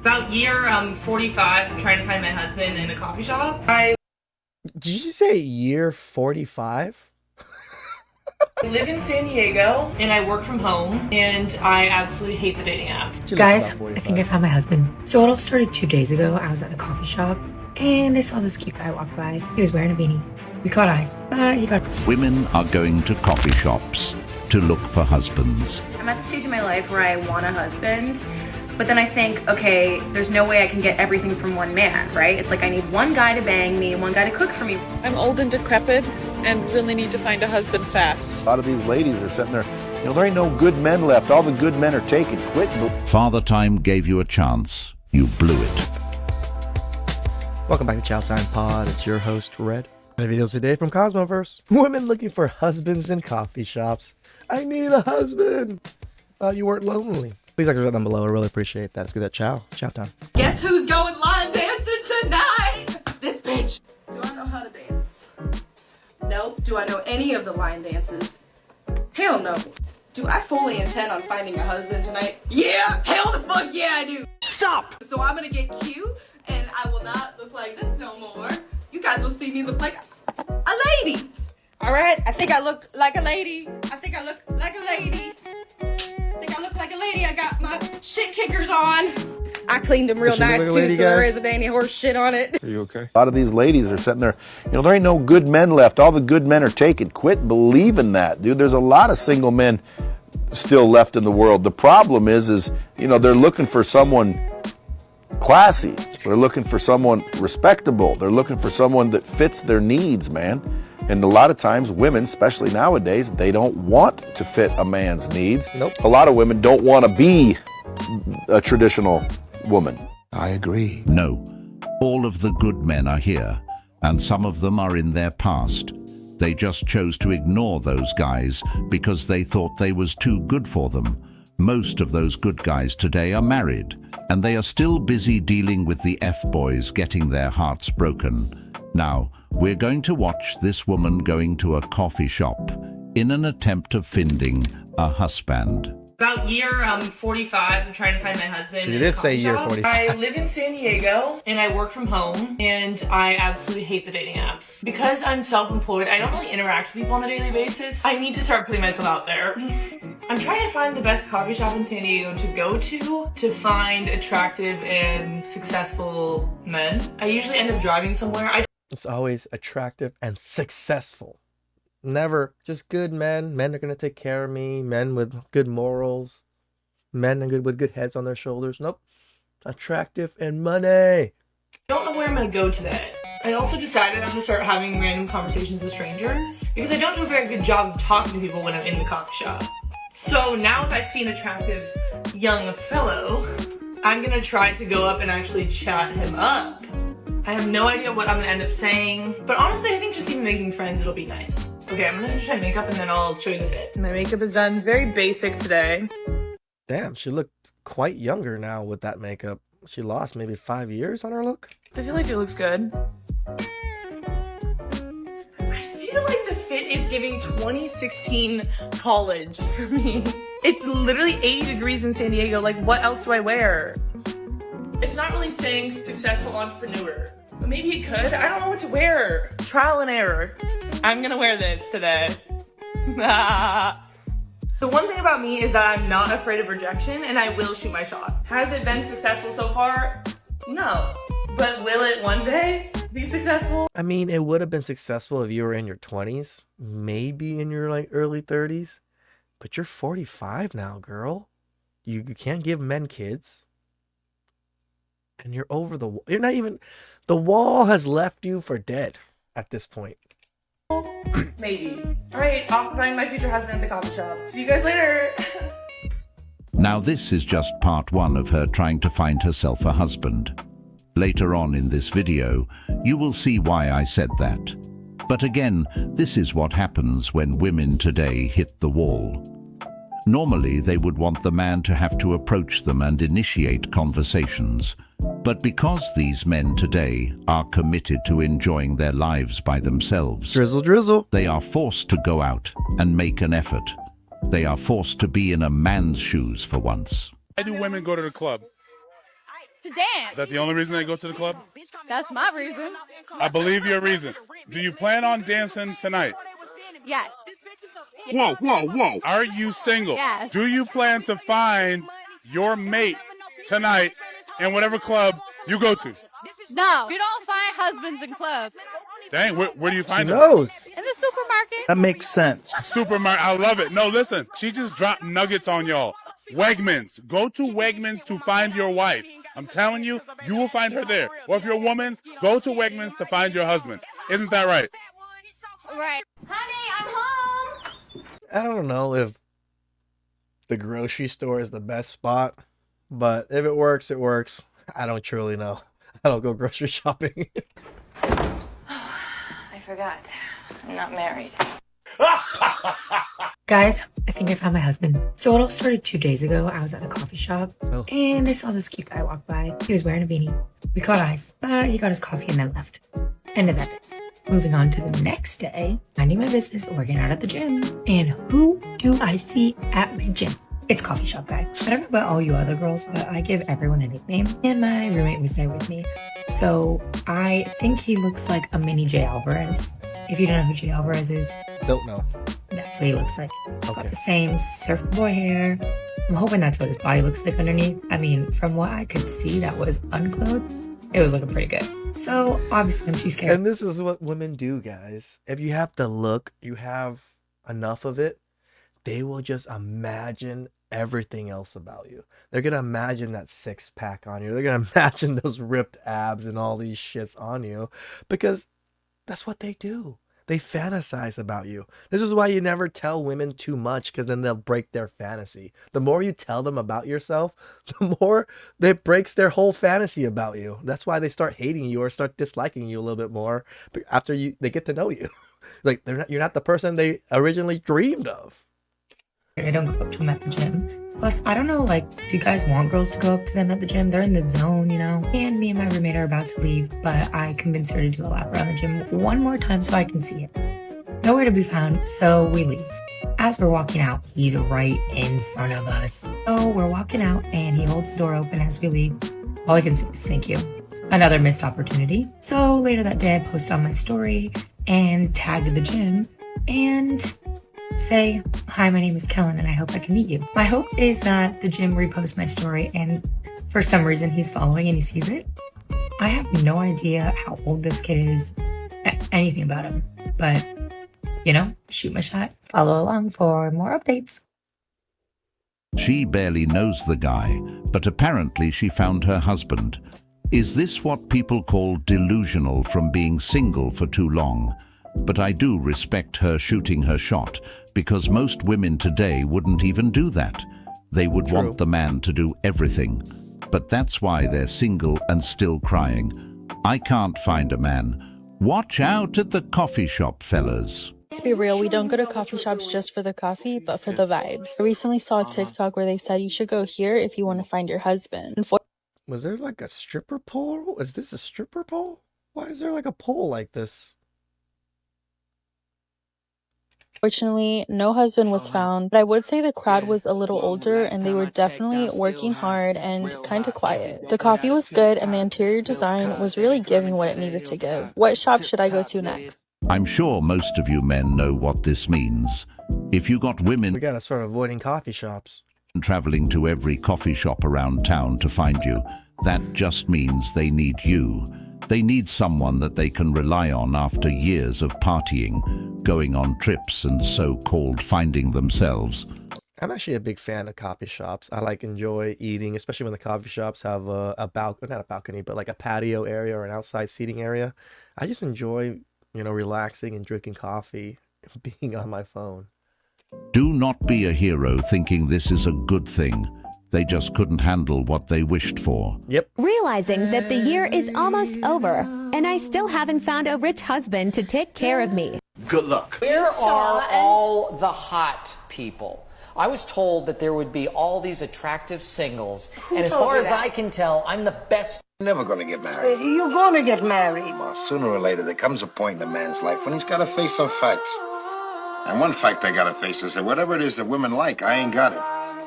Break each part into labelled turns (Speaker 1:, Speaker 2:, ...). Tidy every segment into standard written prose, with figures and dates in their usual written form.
Speaker 1: About year 45, I'm trying to find my husband in a coffee shop.
Speaker 2: Did you say year 45?
Speaker 1: I live in San Diego and I work from home and I absolutely hate the dating apps.
Speaker 3: Guys, I think I found my husband. So it all started 2 days ago. I was at a coffee shop and I saw this cute guy walk by. He was wearing a beanie. We caught eyes, but he got...
Speaker 4: Women are going to coffee shops to look for husbands.
Speaker 5: I'm at the stage in my life where I want a husband, but then I think, okay, there's no way I can get everything from one man, right? It's like I need one guy to bang me and one guy to cook for me.
Speaker 6: I'm old and decrepit and really need to find a husband fast.
Speaker 7: A lot of these ladies are sitting there, there ain't no good men left. All the good men are taken. Quit.
Speaker 4: Father Time gave you a chance. You blew it.
Speaker 2: Welcome back to Chow Time Pod. It's your host, Red. And videos today from Cosmoverse. Women looking for husbands in coffee shops. I need a husband. Thought you weren't lonely. Please like down below. I really appreciate that. Let's give that chow time.
Speaker 8: Guess who's going line dancing tonight? This bitch. Do I know how to dance? No. Do I know any of the line dances? Hell no. Do I fully intend on finding a husband tonight? Yeah! Hell the fuck yeah I do! Stop! So I'm gonna get cute and I will not look like this no more. You guys will see me look like a lady. Alright? I think I look like a lady. I think I look like a lady. I got my shit kickers on. I cleaned them real nice too, so there isn't any horse shit on it.
Speaker 7: Are you okay? A lot of these ladies are sitting there, there ain't no good men left. All the good men are taken. Quit believing that, dude. There's a lot of single men still left in the world. The problem is they're looking for someone classy. They're looking for someone respectable. They're looking for someone that fits their needs, man. And a lot of times women, especially nowadays, they don't want to fit a man's needs.
Speaker 2: Nope.
Speaker 7: A lot of women don't want to be a traditional woman.
Speaker 4: I agree. No, all of the good men are here, and some of them are in their past. They just chose to ignore those guys because they thought they was too good for them. Most of those good guys today are married, and they are still busy dealing with the F-boys getting their hearts broken. Now, we're going to watch this woman going to a coffee shop in an attempt of finding a husband.
Speaker 1: About year 45, I'm trying to find my husband.
Speaker 2: So you did say year 45.
Speaker 1: I live in San Diego and I work from home and I absolutely hate the dating apps. Because I'm self-employed, I don't really interact with people on a daily basis. I need to start putting myself out there. I'm trying to find the best coffee shop in San Diego to go to find attractive and successful men. I usually end up driving somewhere.
Speaker 2: It's always attractive and successful. Never just good men. Men are going to take care of me. Men with good morals. Men with good heads on their shoulders. Nope. Attractive and money.
Speaker 1: I don't know where I'm going to go today. I also decided I'm going to start having random conversations with strangers because I don't do a very good job of talking to people when I'm in the coffee shop. So now if I see an attractive young fellow, I'm going to try to go up and actually chat him up. I have no idea what I'm gonna end up saying, but honestly, I think just even making friends, it'll be nice. Okay, I'm gonna finish my makeup and then I'll show you the fit. My makeup is done, very basic today.
Speaker 2: Damn, she looked quite younger now with that makeup. She lost maybe 5 years on her look.
Speaker 1: I feel like it looks good. I feel like the fit is giving 2016 college for me. It's literally 80 degrees in San Diego, like what else do I wear? It's not really saying successful entrepreneur, but maybe it could. I don't know what to wear. Trial and error. I'm gonna wear this today. The one thing about me is that I'm not afraid of rejection and I will shoot my shot. Has it been successful so far? No. But will it one day be successful?
Speaker 2: I mean, it would have been successful if you were in your 20s, maybe in your early 30s, but you're 45 now, girl. You can't give men kids. And you're over the wall. You're not even... The wall has left you for dead at this point.
Speaker 1: Maybe. Alright, off to find my future husband at the coffee shop. See you guys later!
Speaker 4: Now this is just part one of her trying to find herself a husband. Later on in this video, you will see why I said that. But again, this is what happens when women today hit the wall. Normally, they would want the man to have to approach them and initiate conversations. But because these men today are committed to enjoying their lives by themselves,
Speaker 2: drizzle,
Speaker 4: they are forced to go out and make an effort. They are forced to be in a man's shoes for once.
Speaker 9: Why do women go to the club? To dance.
Speaker 10: Is that the only reason they go to the club?
Speaker 9: That's my reason.
Speaker 10: I believe your reason. Do you plan on dancing tonight?
Speaker 9: Yes.
Speaker 10: Whoa, whoa, whoa. Are you single?
Speaker 9: Yes.
Speaker 10: Do you plan to find your mate tonight in whatever club you go to?
Speaker 9: No. You don't find husbands in clubs.
Speaker 10: Dang, where do you
Speaker 2: She
Speaker 10: find them?
Speaker 2: knows.
Speaker 9: In the supermarket.
Speaker 11: That makes sense.
Speaker 10: Supermarket, I love it. No, listen, she just dropped nuggets on y'all. Wegmans. Go to Wegmans to find your wife. I'm telling you, you will find her there. Or if you're a woman, go to Wegmans to find your husband. Isn't that right?
Speaker 9: Right. Honey, I'm home.
Speaker 2: I don't know if the grocery store is the best spot, but if it works, it works. I don't truly know. I don't go grocery shopping.
Speaker 5: I forgot. I'm not married.
Speaker 3: Guys, I think I found my husband. So it all started 2 days ago. I was at a coffee shop and I saw this cute guy walk by. He was wearing a beanie. We caught eyes, but he got his coffee and then left. End of that day. Moving on to the next day, minding my business, working out at the gym. And who do I see at my gym? It's coffee shop guy. I don't know about all you other girls, but I give everyone a nickname. And my roommate was there with me. So I think he looks like a mini Jay Alvarez. If you don't know who Jay Alvarez is,
Speaker 2: Don't know.
Speaker 3: that's what he looks like.
Speaker 2: Okay.
Speaker 3: Got the same surfer boy hair. I'm hoping that's what his body looks like underneath. I mean, from what I could see that was unclothed, it was looking pretty good. So obviously I'm too scared.
Speaker 2: And this is what women do, guys. If you have the look, you have enough of it, they will just imagine everything else about you. They're going to imagine that six pack on you. They're going to imagine those ripped abs and all these shits on you because that's what they do. They fantasize about you. This is why you never tell women too much because then they'll break their fantasy. The more you tell them about yourself, the more it breaks their whole fantasy about you. That's why they start hating you or start disliking you a little bit more after they get to know you. Like you're not the person they originally dreamed of.
Speaker 3: I don't go up to them at the gym. Plus, I don't know, like, do you guys want girls to go up to them at the gym? They're in the zone, you know? And me and my roommate are about to leave, but I convinced her to do a lap around the gym one more time so I can see it. Nowhere to be found, so we leave. As we're walking out, he's right in front of us. So we're walking out, and he holds the door open as we leave. All I can say is thank you. Another missed opportunity. So later that day, I post on my story and tag the gym and say, hi, my name is Kellen and I hope I can meet you. My hope is that the gym reposts my story and for some reason he's following and he sees it. I have no idea how old this kid is, anything about him, but you know, shoot my shot. Follow along for more updates.
Speaker 4: She barely knows the guy, but apparently she found her husband. Is this what people call delusional from being single for too long? But I do respect her shooting her shot, because most women today wouldn't even do that. They would want the man to do everything. But that's why they're single and still crying. I can't find a man. Watch out at the coffee shop, fellas.
Speaker 12: Let's be real, we don't go to coffee shops just for the coffee, but for the vibes. I recently saw a TikTok where they said you should go here if you want to find your husband.
Speaker 2: Was there like a stripper pole? Is this a stripper pole? Why is there like a pole like this?
Speaker 12: Fortunately, no husband was found, but I would say the crowd was a little older and they were definitely working hard and kind of quiet. The coffee was good and the interior design was really giving what it needed to give. What shop should I go to next?
Speaker 4: I'm sure most of you men know what this means. If you got women
Speaker 2: We gotta start avoiding coffee shops.
Speaker 4: traveling to every coffee shop around town to find you, that just means they need you. They need someone that they can rely on after years of partying, going on trips and so-called finding themselves.
Speaker 2: I'm actually a big fan of coffee shops. I enjoy eating, especially when the coffee shops have a balcony, not a balcony, but like a patio area or an outside seating area. I just enjoy, relaxing and drinking coffee and being on my phone.
Speaker 4: Do not be a hero thinking this is a good thing. They just couldn't handle what they wished for.
Speaker 2: Yep.
Speaker 13: Realizing that the year is almost over, and I still haven't found a rich husband to take care of me.
Speaker 14: Good luck. Where are all the hot people? I was told that there would be all these attractive singles, and as far as I can tell, I'm the best.
Speaker 15: Never going to get married.
Speaker 16: You're going to get married.
Speaker 15: Well, sooner or later, there comes a point in a man's life when he's got to face some facts. And one fact I got to face is that whatever it is that women like, I ain't got it.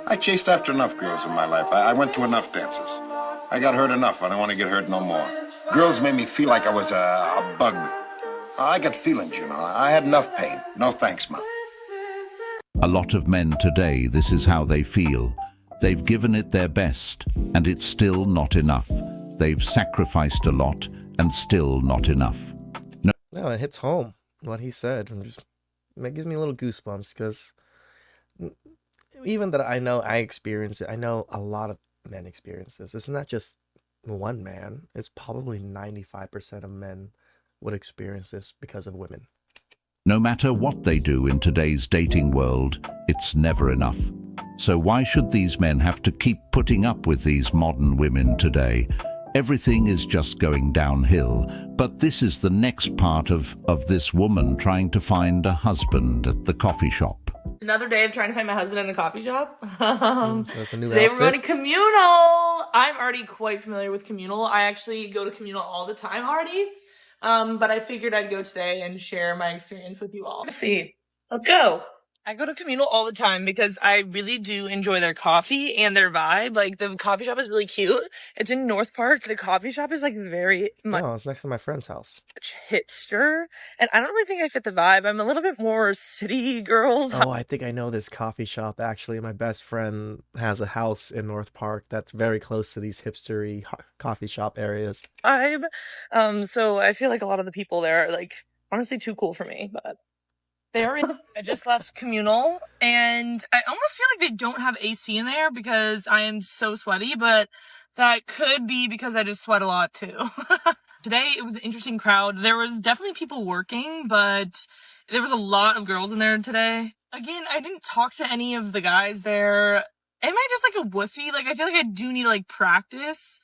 Speaker 15: I chased after enough girls in my life. I went to enough dances. I got hurt enough. I don't want to get hurt no more. Girls made me feel like I was a bug. I got feelings, you know. I had enough pain. No thanks, Ma.
Speaker 4: A lot of men today, this is how they feel. They've given it their best, and it's still not enough. They've sacrificed a lot, and still not enough.
Speaker 2: No, it hits home what he said. And just, it gives me a little goosebumps because even that I know I experience it, I know a lot of men experience this. It's not just one man. It's probably 95% of men would experience this because of women.
Speaker 4: No matter what they do in today's dating world, it's never enough. So why should these men have to keep putting up with these modern women today? Everything is just going downhill. But this is the next part of this woman trying to find a husband at the coffee shop.
Speaker 1: Another day of trying to find my husband in the coffee shop.
Speaker 2: So that's a new
Speaker 1: Today
Speaker 2: outfit.
Speaker 1: we're going to communal. I'm already quite familiar with communal. I actually go to communal all the time already. But I figured I'd go today and share my experience with you all. Let's see. Let's go. I go to communal all the time because I really do enjoy their coffee and their vibe. Like, the coffee shop is really cute. It's in North Park. The coffee shop is, like, very much
Speaker 2: No, it's next to my friend's house.
Speaker 1: hipster. And I don't really think I fit the vibe. I'm a little bit more city girl.
Speaker 2: Oh, I think I know this coffee shop. Actually, my best friend has a house in North Park that's very close to these hipstery coffee shop areas.
Speaker 1: Vibe. So I feel like a lot of the people there are, like, honestly too cool for me, but they are in. I just left communal, and I almost feel like they don't have AC in there because I am so sweaty, but that could be because I just sweat a lot too. Today, it was an interesting crowd. There was definitely people working, but there was a lot of girls in there today. Again, I didn't talk to any of the guys there. Am I just like a wussy? Like, I feel like I do need to, like, practice,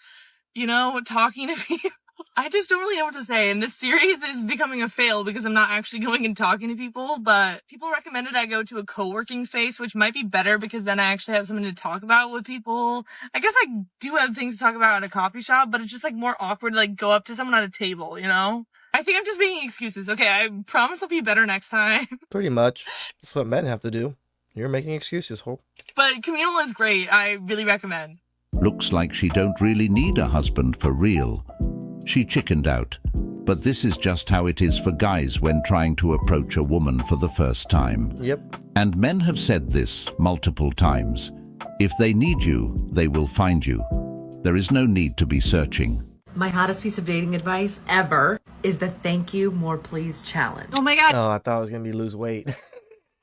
Speaker 1: you know, talking to people. I just don't really know what to say, and this series is becoming a fail because I'm not actually going and talking to people, but people recommended I go to a co-working space, which might be better because then I actually have something to talk about with people. I guess I do have things to talk about at a coffee shop, but it's just, like, more awkward to, like, go up to someone at a table, you know? I think I'm just making excuses. Okay, I promise I'll be better next time.
Speaker 2: Pretty much. That's what men have to do. You're making excuses, Hope.
Speaker 1: But communal is great. I really recommend.
Speaker 4: Looks like she don't really need a husband for real. She chickened out. But this is just how it is for guys when trying to approach a woman for the first time.
Speaker 2: Yep.
Speaker 4: And men have said this multiple times. If they need you, they will find you. There is no need to be searching.
Speaker 11: My hottest piece of dating advice ever is the thank you, more please challenge.
Speaker 9: Oh my god.
Speaker 2: Oh, I thought it was going to be lose weight.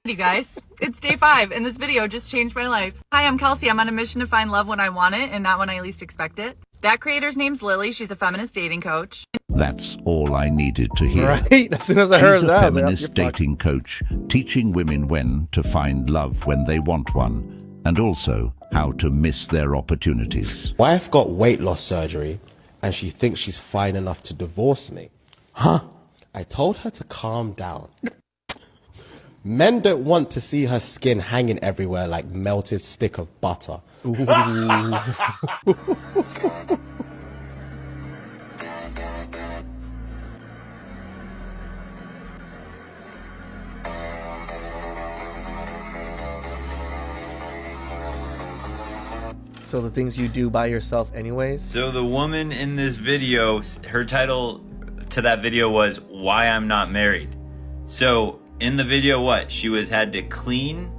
Speaker 9: Hey guys, it's day 5 and this video just changed my life. Hi, I'm Kelsey. I'm on a mission to find love when I want it and not when I least expect it. That creator's name's Lily. She's a feminist dating coach.
Speaker 4: That's all I needed to hear.
Speaker 2: Right? As soon as I heard
Speaker 4: She's a
Speaker 2: that,
Speaker 4: feminist dating coach, teaching women when to find love when they want one, and also how to miss their opportunities.
Speaker 16: Wife got weight loss surgery, and she thinks she's fine enough to divorce me. Huh? I told her to calm down. Men don't want to see her skin hanging everywhere like melted stick of butter.
Speaker 2: So the things you do by yourself anyways?
Speaker 17: So the woman in this video, her title to that video was "Why I'm Not Married." So in the video, what? She had to clean,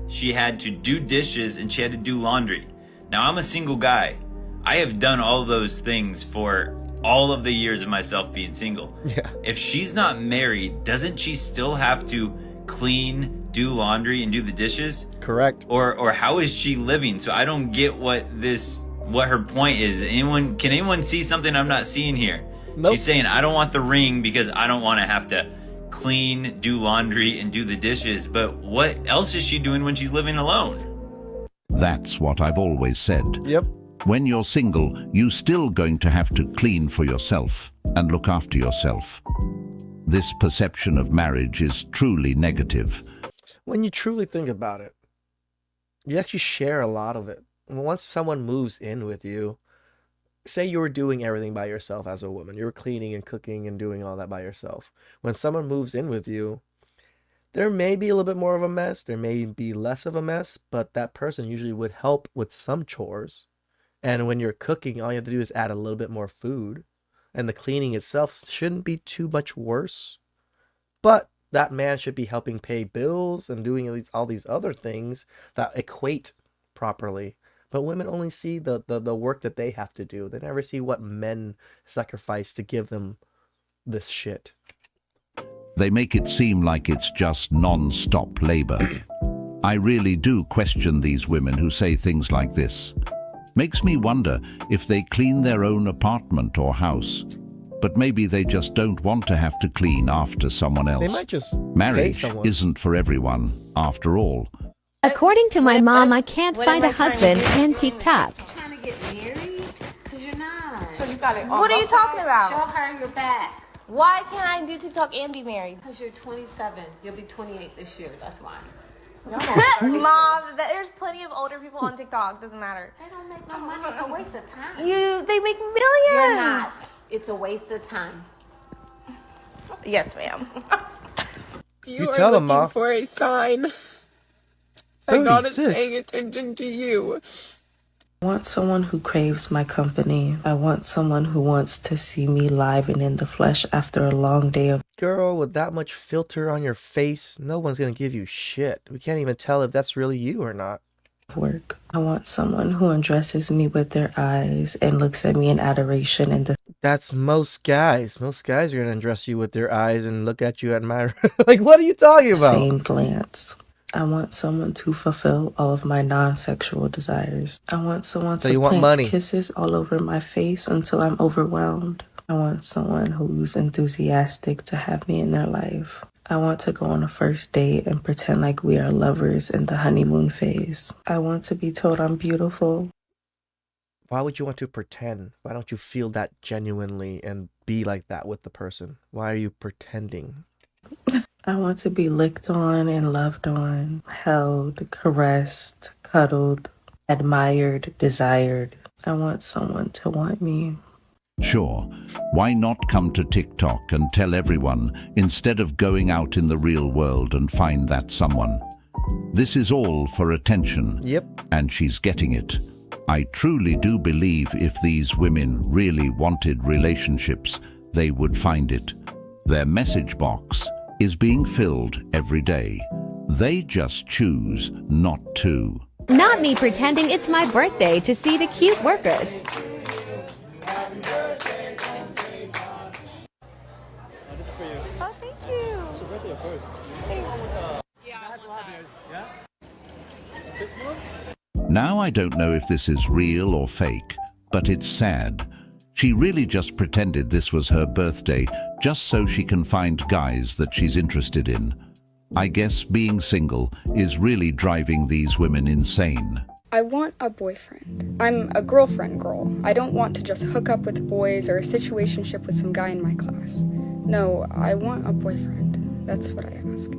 Speaker 17: she had to do dishes, and she had to do laundry. Now I'm a single guy. I have done all of those things for all of the years of myself being single.
Speaker 2: Yeah.
Speaker 17: If she's not married, doesn't she still have to clean, do laundry, and do the dishes?
Speaker 2: Correct.
Speaker 17: Or how is she living? So I don't get what her point is. Can anyone see something I'm not seeing here?
Speaker 2: Nope.
Speaker 17: She's saying, I don't want the ring because I don't want to have to clean, do laundry, and do the dishes. But what else is she doing when she's living alone?
Speaker 4: That's what I've always said.
Speaker 2: Yep.
Speaker 4: When you're single, you're still going to have to clean for yourself and look after yourself. This perception of marriage is truly negative.
Speaker 2: When you truly think about it, you actually share a lot of it. Once someone moves in with you, say you were doing everything by yourself as a woman, you were cleaning and cooking and doing all that by yourself. When someone moves in with you, there may be a little bit more of a mess, there may be less of a mess, but that person usually would help with some chores And when you're cooking, all you have to do is add a little bit more food. And the cleaning itself shouldn't be too much worse. But that man should be helping pay bills and doing all these other things that equate properly. But women only see the work that they have to do. They never see what men sacrifice to give them this shit.
Speaker 4: They make it seem like it's just non-stop labor. I really do question these women who say things like this. Makes me wonder if they clean their own apartment or house. But maybe they just don't want to have to clean after someone else.
Speaker 2: They might just
Speaker 4: Marriage isn't for everyone, after all.
Speaker 13: According to my mom, I can't find a husband in TikTok.
Speaker 18: Trying to get married? Because you're not.
Speaker 19: So you got it. What are you talking about?
Speaker 18: Show her your back.
Speaker 19: Why can't I do TikTok and be married?
Speaker 18: Because you're 27. You'll be 28 this year. That's why.
Speaker 19: Mom, there's plenty of older people on TikTok. Doesn't matter.
Speaker 18: They don't make no money. It's a waste of time.
Speaker 19: They make millions.
Speaker 18: You're not. It's a waste of time.
Speaker 19: Yes, ma'am.
Speaker 6: You
Speaker 2: tell
Speaker 6: are
Speaker 2: them,
Speaker 6: looking
Speaker 2: Ma.
Speaker 6: for a sign that God is
Speaker 2: 36.
Speaker 6: paying attention to you.
Speaker 20: I want someone who craves my company. I want someone who wants to see me live and in the flesh after a long day of
Speaker 2: Girl, with that much filter on your face, no one's gonna give you shit. We can't even tell if that's really you or not.
Speaker 20: work. I want someone who undresses me with their eyes and looks at me in adoration and
Speaker 2: That's most guys. Most guys are gonna undress you with their eyes and look at you admire. Like, what are you talking about?
Speaker 20: same glance. I want someone to fulfill all of my non-sexual desires. I want someone
Speaker 2: So
Speaker 20: to
Speaker 2: you want
Speaker 20: plant
Speaker 2: money.
Speaker 20: kisses all over my face until I'm overwhelmed. I want someone who's enthusiastic to have me in their life. I want to go on a first date and pretend like we are lovers in the honeymoon phase. I want to be told I'm beautiful.
Speaker 2: Why would you want to pretend? Why don't you feel that genuinely and be like that with the person? Why are you pretending?
Speaker 20: I want to be licked on and loved on, held, caressed, cuddled, admired, desired. I want someone to want me.
Speaker 4: Sure, why not come to TikTok and tell everyone instead of going out in the real world and find that someone? This is all for attention.
Speaker 2: Yep.
Speaker 4: And she's getting it. I truly do believe if these women really wanted relationships, they would find it. Their message box is being filled every day. They just choose not to.
Speaker 13: Not me pretending it's my birthday to see the cute workers.
Speaker 19: Oh, thank you.
Speaker 21: It's your birthday, of course.
Speaker 19: Thanks.
Speaker 21: This one?
Speaker 4: Now I don't know if this is real or fake, but it's sad. She really just pretended this was her birthday just so she can find guys that she's interested in. I guess being single is really driving these women insane.
Speaker 22: I want a boyfriend. I'm a girlfriend girl. I don't want to just hook up with boys or a situationship with some guy in my class. No, I want a boyfriend. That's what I ask.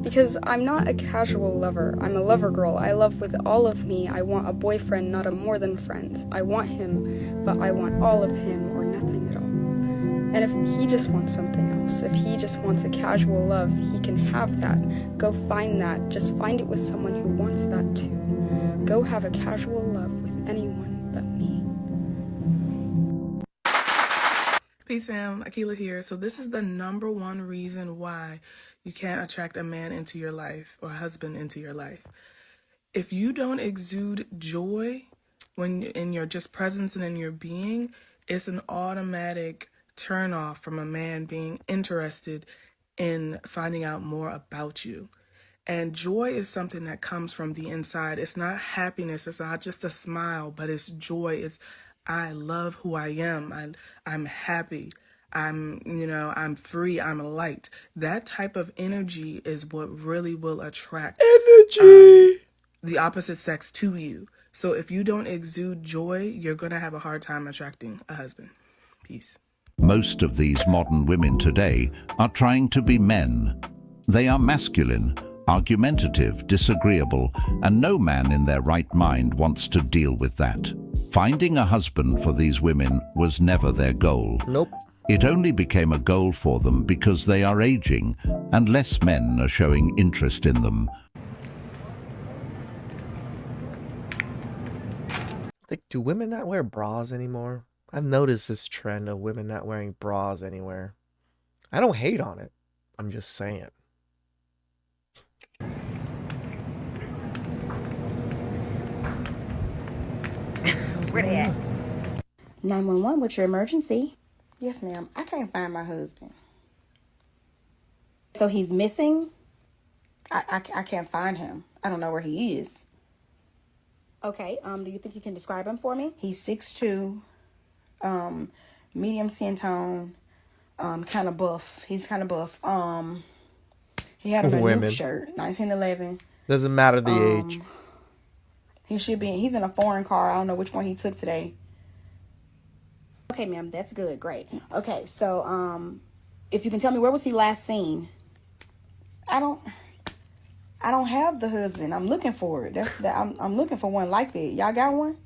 Speaker 22: Because I'm not a casual lover. I'm a lover girl. I love with all of me. I want a boyfriend, not a more than friends. I want him, but I want all of him or nothing at all. And if he just wants something else, if he just wants a casual love, he can have that. Go find that. Just find it with someone who wants that too. Go have a casual love with anyone but me.
Speaker 23: Peace fam, Akila here. So this is the number one reason why you can't attract a man into your life or a husband into your life. If you don't exude joy when in your just presence and in your being, it's an automatic turn off from a man being interested in finding out more about you. And joy is something that comes from the inside. It's not happiness. It's not just a smile, but it's joy. It's I love who I am. I'm happy. I'm free. I'm light. That type of energy is what really will attract the opposite sex to you. So if you don't exude joy, you're going to have a hard time attracting a husband. Peace.
Speaker 4: Most of these modern women today are trying to be men. They are masculine, argumentative, disagreeable, and no man in their right mind wants to deal with that. Finding a husband for these women was never their goal.
Speaker 2: Nope.
Speaker 4: It only became a goal for them because they are aging and less men are showing interest in them.
Speaker 2: I Like, do women not wear bras anymore? I've noticed this trend of women not wearing bras anywhere. I don't hate on it. I'm just saying.
Speaker 7: Where they at? 911, what's your emergency? Yes, ma'am. I can't find my husband. So he's missing? I can't find him. I don't know where he is. Okay, do you think you can describe him for me? He's 6'2", medium skin tone, kind of buff. He's kind of buff. He had on a
Speaker 2: Women.
Speaker 7: nude shirt, 1911.
Speaker 2: Doesn't matter the age.
Speaker 7: He's in a foreign car. I don't know which one he took today. Okay, ma'am, that's good, great. Okay, so if you can tell me, where was he last seen? I don't have the husband. I'm looking for it. I'm looking for one like that. Y'all got one?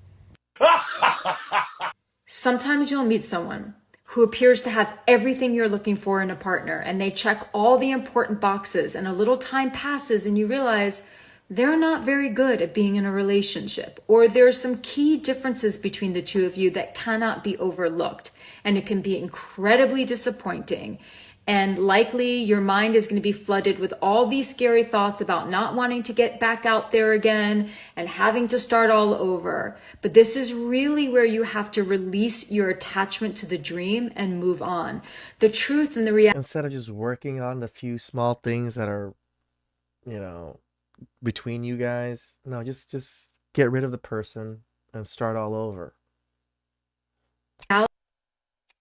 Speaker 8: Sometimes you'll meet someone who appears to have everything you're looking for in a partner, and they check all the important boxes, and a little time passes and you realize they're not very good at being in a relationship, or there are some key differences between the two of you that cannot be overlooked, and it can be incredibly disappointing. And likely your mind is going to be flooded with all these scary thoughts about not wanting to get back out there again and having to start all over. But this is really where you have to release your attachment to the dream and move on. The truth and the reality.
Speaker 2: Instead of just working on the few small things that are, between you guys, no, just get rid of the person and start all over.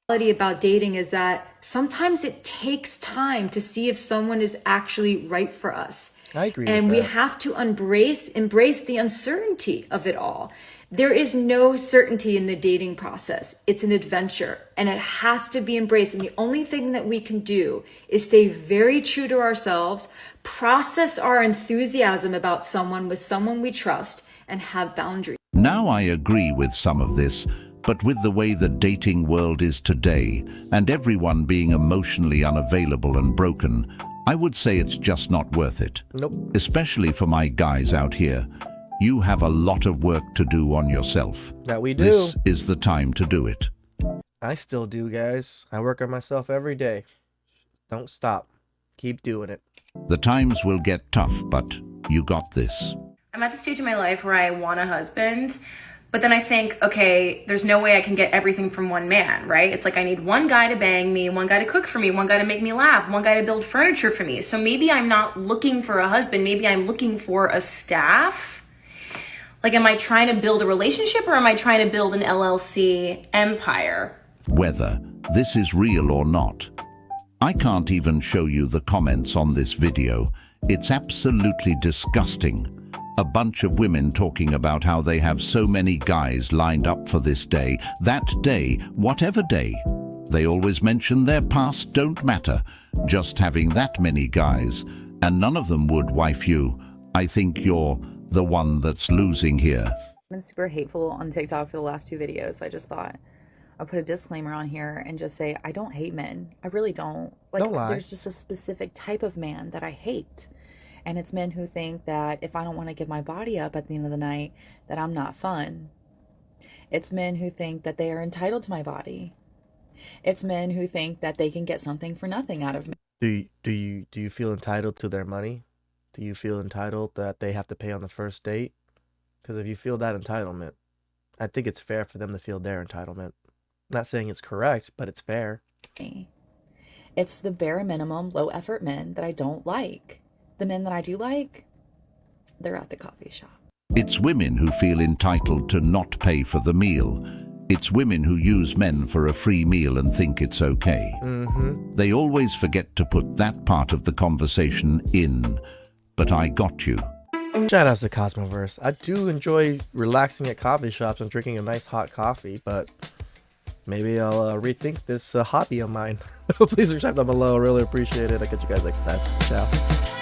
Speaker 8: About dating is that sometimes it takes time to see if someone is actually right for us.
Speaker 2: I agree.
Speaker 8: And
Speaker 2: with
Speaker 8: we
Speaker 2: that.
Speaker 8: have to embrace the uncertainty of it all. There is no certainty in the dating process. It's an adventure and it has to be embraced. And the only thing that we can do is stay very true to ourselves, process our enthusiasm about someone with someone we trust, and have boundaries.
Speaker 4: Now I agree with some of this, but with the way the dating world is today, and everyone being emotionally unavailable and broken, I would say it's just not worth it.
Speaker 2: Nope.
Speaker 4: Especially for my guys out here. You have a lot of work to do on yourself.
Speaker 2: That we do.
Speaker 4: This is the time to do it.
Speaker 2: I still do, guys. I work on myself every day. Don't stop. Keep doing it.
Speaker 4: The times will get tough, but you got this.
Speaker 5: I'm at the stage in my life where I want a husband, but then I think, okay, there's no way I can get everything from one man, right? It's like I need one guy to bang me, one guy to cook for me, one guy to make me laugh, one guy to build furniture for me. So maybe I'm not looking for a husband. Maybe I'm looking for a staff. Like, am I trying to build a relationship or am I trying to build an LLC empire?
Speaker 4: Whether this is real or not. I can't even show you the comments on this video. It's absolutely disgusting. A bunch of women talking about how they have so many guys lined up for this day, that day, whatever day. They always mention their past don't matter. Just having that many guys, and none of them would wife you. I think you're the one that's losing here.
Speaker 9: I've been super hateful on TikTok for the last 2 videos. I just thought I'll put a disclaimer on here and just say I don't hate men. I really don't. Like,
Speaker 2: Don't lie.
Speaker 9: there's just a specific type of man that I hate. And it's men who think that if I don't want to give my body up at the end of the night, that I'm not fun. It's men who think that they are entitled to my body. It's men who think that they can get something for nothing out of me.
Speaker 2: Do you feel entitled to their money? Do you feel entitled that they have to pay on the first date? Because if you feel that entitlement, I think it's fair for them to feel their entitlement. Not saying it's correct, but it's fair.
Speaker 9: It's the bare minimum, low effort men that I don't like. The men that I do like, they're at the coffee shop.
Speaker 4: It's women who feel entitled to not pay for the meal. It's women who use men for a free meal and think it's okay. They always forget to put that part of the conversation in. But I got you.
Speaker 2: Shout out to Cosmoverse. I do enjoy relaxing at coffee shops and drinking a nice hot coffee, but maybe I'll rethink this hobby of mine. Please subscribe down below. Really appreciate it. I'll catch you guys next time. Ciao.